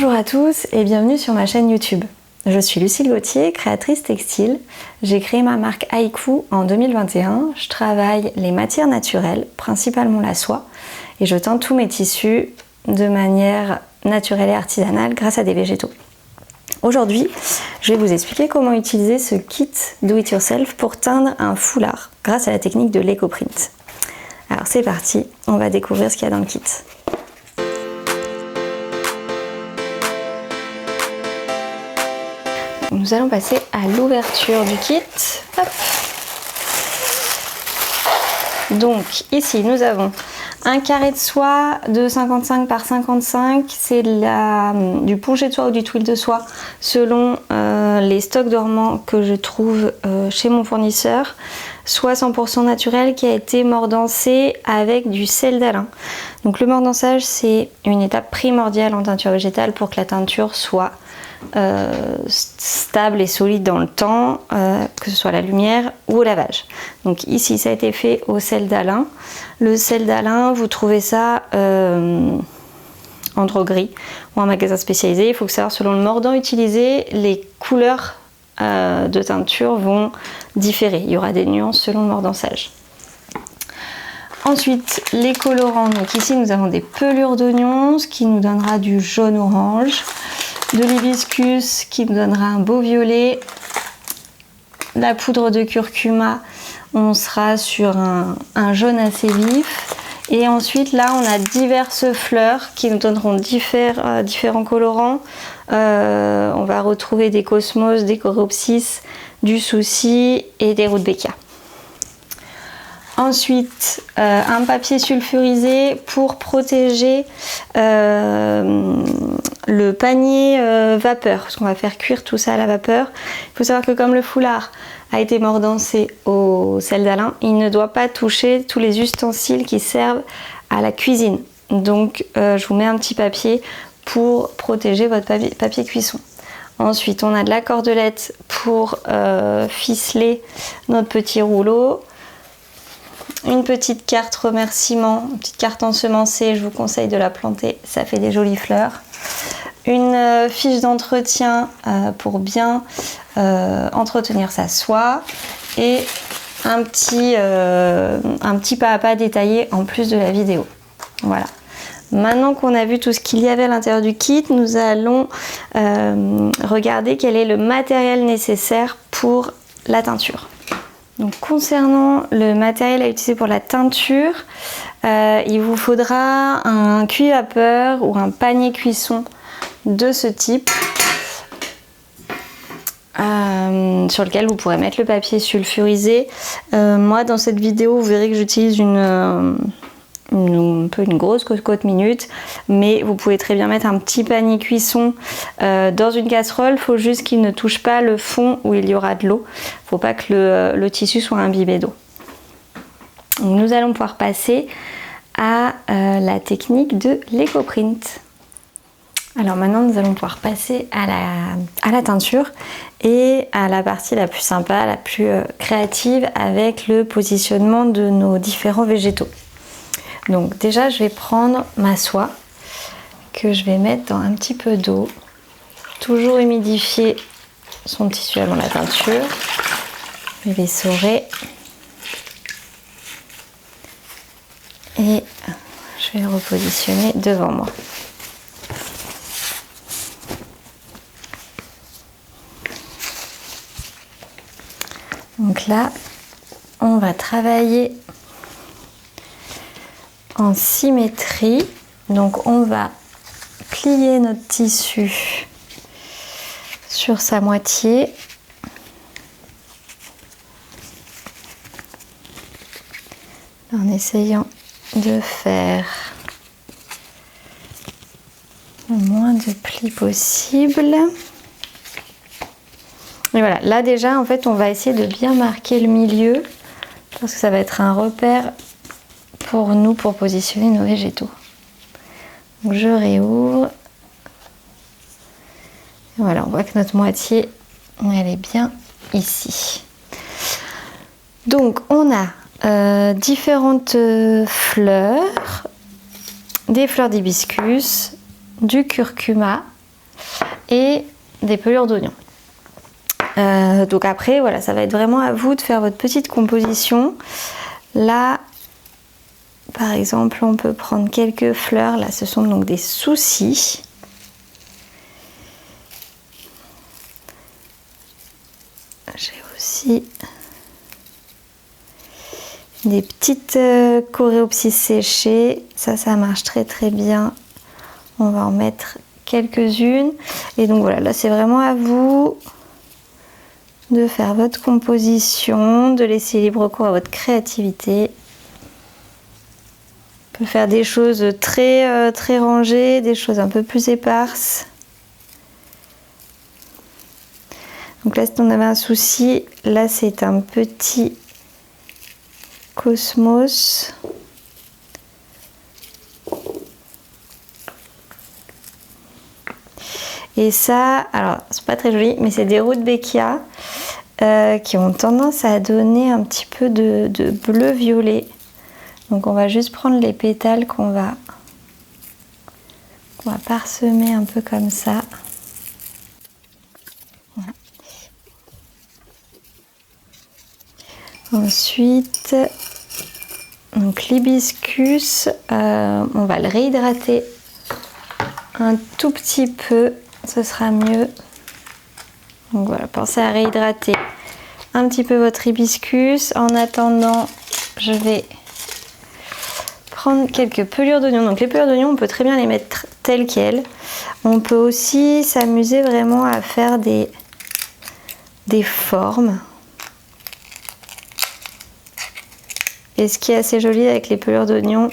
Bonjour à tous et bienvenue sur ma chaîne YouTube. Je suis Lucille Gauthier, créatrice textile. J'ai créé ma marque Haiku en 2021. Je travaille les matières naturelles, principalement la soie, et je teins tous mes tissus de manière naturelle et artisanale grâce à des végétaux. Aujourd'hui, je vais vous expliquer comment utiliser ce kit Do It Yourself pour teindre un foulard grâce à la technique de l'éco-print. Alors c'est parti, on va découvrir ce qu'il y a dans le kit. Nous allons passer à l'ouverture du kit. Hop. Donc ici nous avons un carré de soie de 55 par 55, c'est du ponché de soie ou du twill de soie selon les stocks dormants que je trouve chez mon fournisseur. Soie 100% naturelle qui a été mordancée avec du sel d'Alain. Donc le mordançage, c'est une étape primordiale en teinture végétale pour que la teinture soit stable et solide dans le temps, que ce soit la lumière ou au lavage. Donc ici ça a été fait au sel d'Alain. Le sel d'Alain, vous trouvez ça en droguerie ou en magasin spécialisé. Il faut savoir, selon le mordant utilisé, les couleurs de teinture vont différer. Il y aura des nuances selon le mordançage. Ensuite, les colorants. Donc ici nous avons des pelures d'oignon, ce qui nous donnera du jaune orange, de l'hibiscus qui nous donnera un beau violet, la poudre de curcuma, on sera sur un jaune assez vif, et ensuite là on a diverses fleurs qui nous donneront différents colorants. On va retrouver des cosmos, des coropsis, du souci et des rudbeckia. Ensuite, un papier sulfurisé pour protéger le panier vapeur, parce qu'on va faire cuire tout ça à la vapeur. Il faut savoir que comme le foulard a été mordancé au sel d'Alain, il ne doit pas toucher tous les ustensiles qui servent à la cuisine. Donc je vous mets un petit papier pour protéger votre papier cuisson. Ensuite, on a de la cordelette pour ficeler notre petit rouleau. Une petite carte remerciement, une petite carte ensemencée, je vous conseille de la planter, ça fait des jolies fleurs. Une fiche d'entretien pour bien entretenir sa soie, et un petit pas à pas détaillé en plus de la vidéo. Voilà. Maintenant qu'on a vu tout ce qu'il y avait à l'intérieur du kit, nous allons regarder quel est le matériel nécessaire pour la teinture. Donc concernant le matériel à utiliser pour la teinture, il vous faudra un cuit vapeur ou un panier cuisson de ce type, sur lequel vous pourrez mettre le papier sulfurisé. Moi dans cette vidéo vous verrez que j'utilise un peu une grosse cocotte minute, mais vous pouvez très bien mettre un petit panier cuisson dans une casserole. Il faut juste qu'il ne touche pas le fond où il y aura de l'eau. Il ne faut pas que le tissu soit imbibé d'eau. Nous allons pouvoir passer à la technique de l'éco-print. Alors maintenant nous allons pouvoir passer à la teinture et à la partie la plus sympa, la plus créative, avec le positionnement de nos différents végétaux. Donc déjà je vais prendre ma soie que je vais mettre dans un petit peu d'eau, toujours humidifier son tissu avant la teinture. Je vais essorer et je vais le repositionner devant moi. Donc là on va travailler en symétrie, donc on va plier notre tissu sur sa moitié en essayant de faire le moins de plis possible. Et voilà, là déjà en fait on va essayer de bien marquer le milieu parce que ça va être un repère pour nous pour positionner nos végétaux. Donc je réouvre. Et voilà, on voit que notre moitié elle est bien ici. Donc on a différentes fleurs, des fleurs d'hibiscus, du curcuma, et des pelures d'oignon. Donc après, voilà, ça va être vraiment à vous de faire votre petite composition. Là, par exemple, on peut prendre quelques fleurs. Là, ce sont donc des soucis. J'ai aussi des petites coréopsis séchées. Ça marche très très bien. On va en mettre quelques-unes. Et donc voilà, là, c'est vraiment à vous de faire votre composition, de laisser libre cours à votre créativité. On peut faire des choses très rangées, des choses un peu plus éparses. Donc là, si on avait un souci, là c'est un petit cosmos. Et ça, alors c'est pas très joli, mais c'est des rudbeckia qui ont tendance à donner un petit peu de bleu-violet. Donc on va juste prendre les pétales qu'on va parsemer un peu comme ça. Voilà. Ensuite, donc l'hibiscus, on va le réhydrater un tout petit peu, ce sera mieux. Donc voilà, pensez à réhydrater un petit peu votre hibiscus. En attendant, je vais prendre quelques pelures d'oignon. Donc les pelures d'oignon, on peut très bien les mettre telles quelles. On peut aussi s'amuser vraiment à faire des formes. Et ce qui est assez joli avec les pelures d'oignon,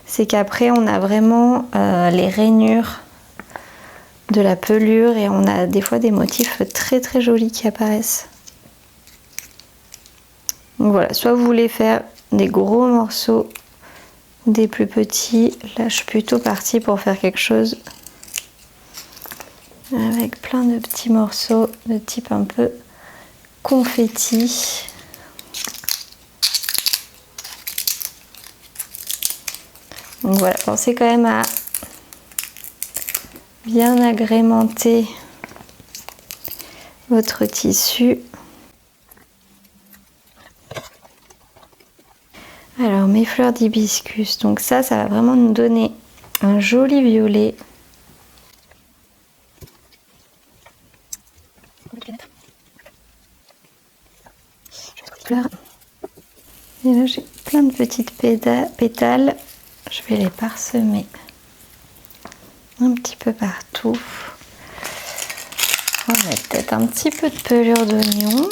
c'est qu'après on a vraiment les rainures de la pelure et on a des fois des motifs très très jolis qui apparaissent. Donc voilà, soit vous voulez faire des gros morceaux, des plus petits. Là je suis plutôt partie pour faire quelque chose avec plein de petits morceaux de type un peu confetti. Donc voilà, pensez quand même à bien agrémenter votre tissu. Alors mes fleurs d'hibiscus, donc ça va vraiment nous donner un joli violet. Et là j'ai plein de petites pétales, je vais les parsemer un petit peu partout. On va mettre peut-être un petit peu de pelure d'oignon.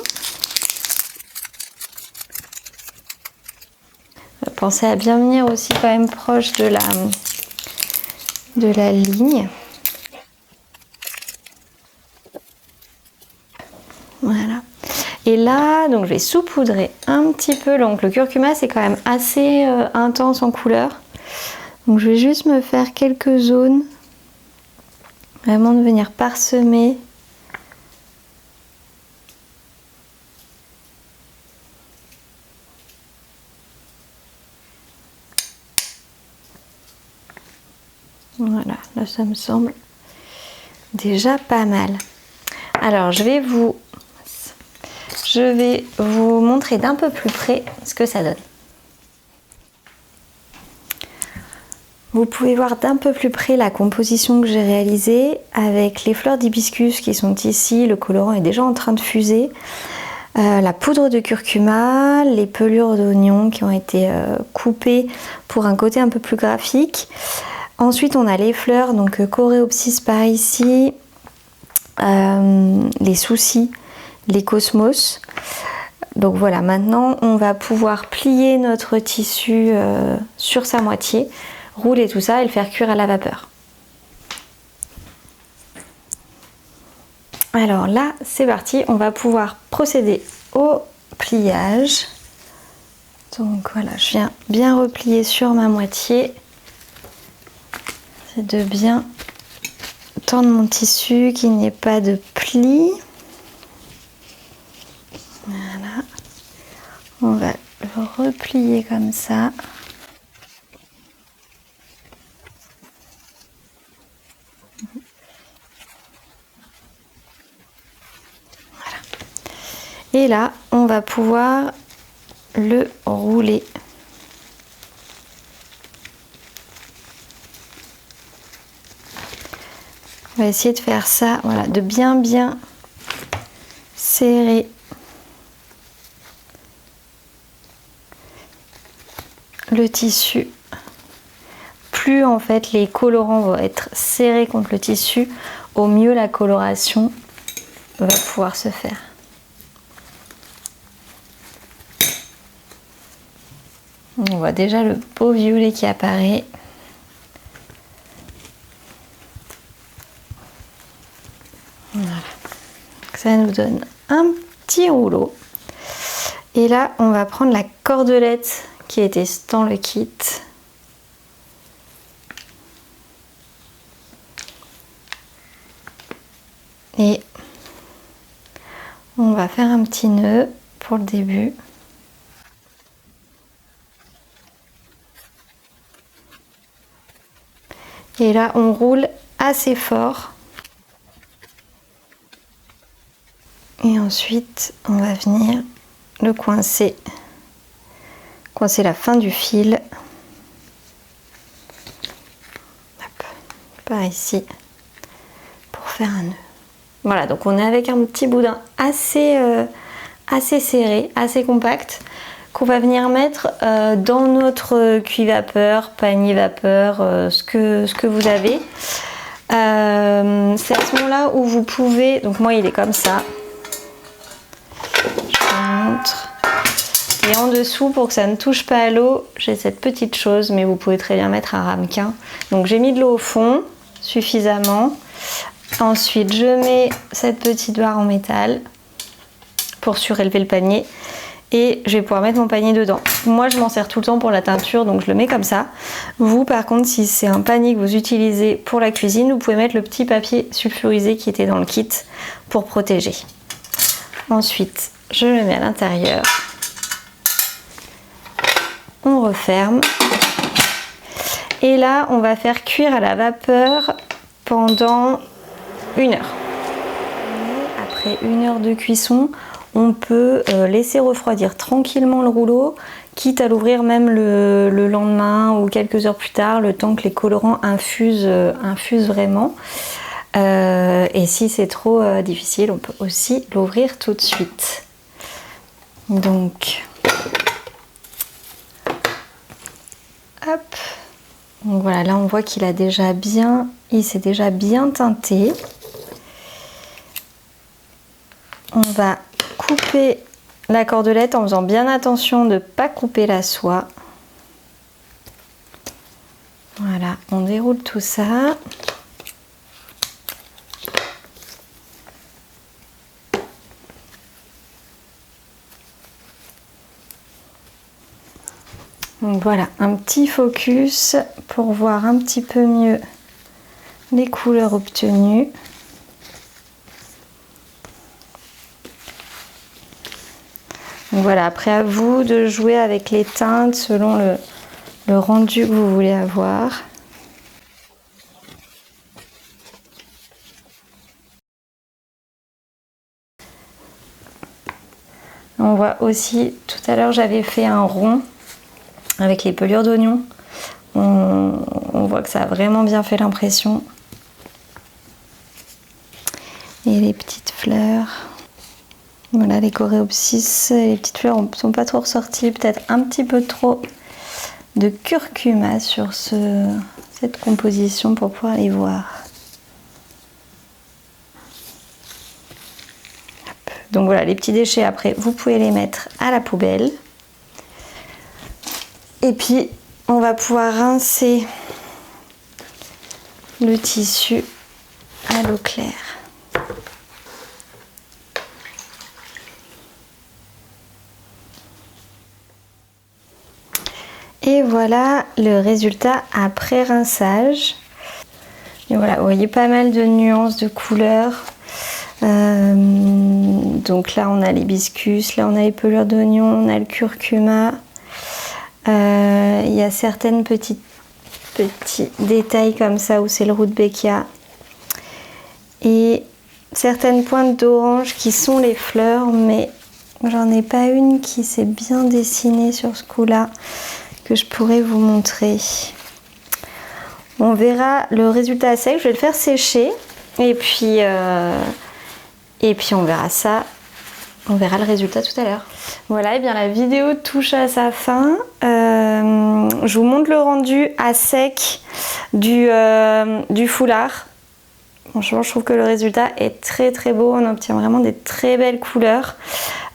Pensez à bien venir aussi quand même proche de la ligne. Voilà. Et là, donc je vais saupoudrer un petit peu. Donc le curcuma, c'est quand même assez intense en couleur. Donc je vais juste me faire quelques zones. Vraiment de venir parsemer. Voilà, là ça me semble déjà pas mal. Alors je vais vous montrer d'un peu plus près ce que ça donne. Vous pouvez voir d'un peu plus près la composition que j'ai réalisée avec les fleurs d'hibiscus qui sont ici. Le colorant est déjà en train de fuser. La poudre de curcuma, les pelures d'oignon qui ont été coupées pour un côté un peu plus graphique. Ensuite on a les fleurs, donc coréopsis par ici, les soucis, les cosmos. Donc voilà, maintenant on va pouvoir plier notre tissu sur sa moitié, rouler tout ça et le faire cuire à la vapeur. Alors là c'est parti, on va pouvoir procéder au pliage. Donc voilà, je viens bien replier sur ma moitié. C'est de bien tendre mon tissu, qu'il n'y ait pas de plis. Voilà. On va le replier comme ça. Et là, on va pouvoir le rouler. On va essayer de faire ça, voilà, de bien serrer le tissu. Plus en fait les colorants vont être serrés contre le tissu, au mieux la coloration va pouvoir se faire. On voit déjà le beau violet qui apparaît. Voilà. Ça nous donne un petit rouleau. Et là, on va prendre la cordelette qui était dans le kit. Et on va faire un petit nœud pour le début. Et là, on roule assez fort. Et ensuite, on va venir le coincer la fin du fil. Hop, par ici, pour faire un nœud. Voilà, donc on est avec un petit boudin assez serré, assez compact, qu'on va venir mettre dans notre cuit vapeur, panier vapeur, ce que vous avez. C'est à ce moment-là où vous pouvez, donc moi il est comme ça, je vous montre, et en dessous pour que ça ne touche pas à l'eau, j'ai cette petite chose, mais vous pouvez très bien mettre un ramequin. Donc j'ai mis de l'eau au fond, suffisamment. Ensuite je mets cette petite barre en métal pour surélever le panier. Et je vais pouvoir mettre mon panier dedans. Moi je m'en sers tout le temps pour la teinture, donc je le mets comme ça. Vous par contre, si c'est un panier que vous utilisez pour la cuisine, vous pouvez mettre le petit papier sulfurisé qui était dans le kit pour protéger. Ensuite je le mets à l'intérieur, on referme, et là on va faire cuire à la vapeur pendant 1 heure. Après 1 heure de cuisson, on peut laisser refroidir tranquillement le rouleau, quitte à l'ouvrir même le lendemain ou quelques heures plus tard, le temps que les colorants infusent vraiment. Et si c'est trop difficile, on peut aussi l'ouvrir tout de suite. Donc, hop. Donc voilà, là on voit qu'il a déjà il s'est déjà bien teinté. On va couper la cordelette en faisant bien attention de ne pas couper la soie. Voilà, on déroule tout ça. Donc voilà, un petit focus pour voir un petit peu mieux les couleurs obtenues. Donc voilà, après à vous de jouer avec les teintes selon le rendu que vous voulez avoir. On voit aussi, tout à l'heure j'avais fait un rond avec les pelures d'oignon. On voit que ça a vraiment bien fait l'impression. Et les petites fleurs. Voilà, les coréopsis, les petites fleurs ne sont pas trop ressorties. Peut-être un petit peu trop de curcuma sur cette composition pour pouvoir les voir. Hop. Donc voilà, les petits déchets après, vous pouvez les mettre à la poubelle. Et puis, on va pouvoir rincer le tissu à l'eau claire. Et voilà le résultat après rinçage. Et voilà, vous voyez pas mal de nuances de couleurs. Donc là, on a l'hibiscus, là, on a les pelures d'oignon, on a le curcuma. Il y a certains petits détails comme ça où c'est le rudbeckia. Et certaines pointes d'orange qui sont les fleurs, mais j'en ai pas une qui s'est bien dessinée sur ce coup-là que je pourrais vous montrer. On verra le résultat sec, je vais le faire sécher et puis on verra ça. On verra le résultat tout à l'heure. Voilà, et bien la vidéo touche à sa fin. Je vous montre le rendu à sec du foulard. Franchement, je trouve que le résultat est très très beau. On obtient vraiment des très belles couleurs.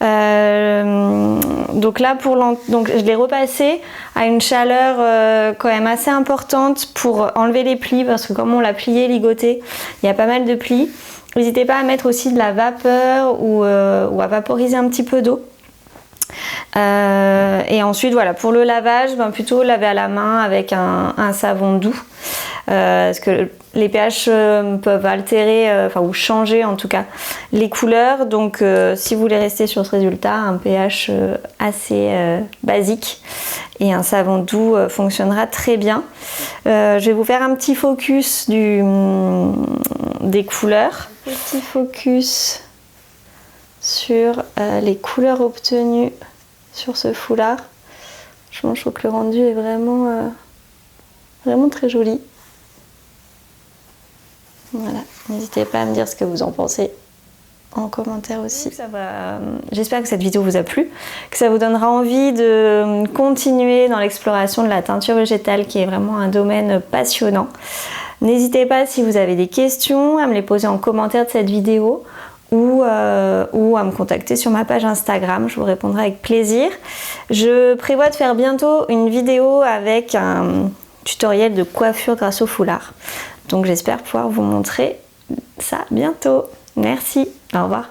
Donc là, je l'ai repassé à une chaleur quand même assez importante pour enlever les plis, parce que comme on l'a plié, ligoté, il y a pas mal de plis. N'hésitez pas à mettre aussi de la vapeur ou à vaporiser un petit peu d'eau. Et ensuite, voilà, pour le lavage, plutôt laver à la main avec un savon doux. Parce que les pH peuvent altérer, ou changer en tout cas les couleurs. Donc si vous voulez rester sur ce résultat, un pH assez basique et un savon doux fonctionnera très bien. Je vais vous faire un petit focus des couleurs. Petit focus sur les couleurs obtenues sur ce foulard. Je trouve que le rendu est vraiment très joli. Voilà, n'hésitez pas à me dire ce que vous en pensez en commentaire aussi. J'espère que cette vidéo vous a plu, que ça vous donnera envie de continuer dans l'exploration de la teinture végétale, qui est vraiment un domaine passionnant. N'hésitez pas, si vous avez des questions, à me les poser en commentaire de cette vidéo ou à me contacter sur ma page Instagram, je vous répondrai avec plaisir. Je prévois de faire bientôt une vidéo avec un tutoriel de coiffure grâce au foulard. Donc j'espère pouvoir vous montrer ça bientôt. Merci, au revoir.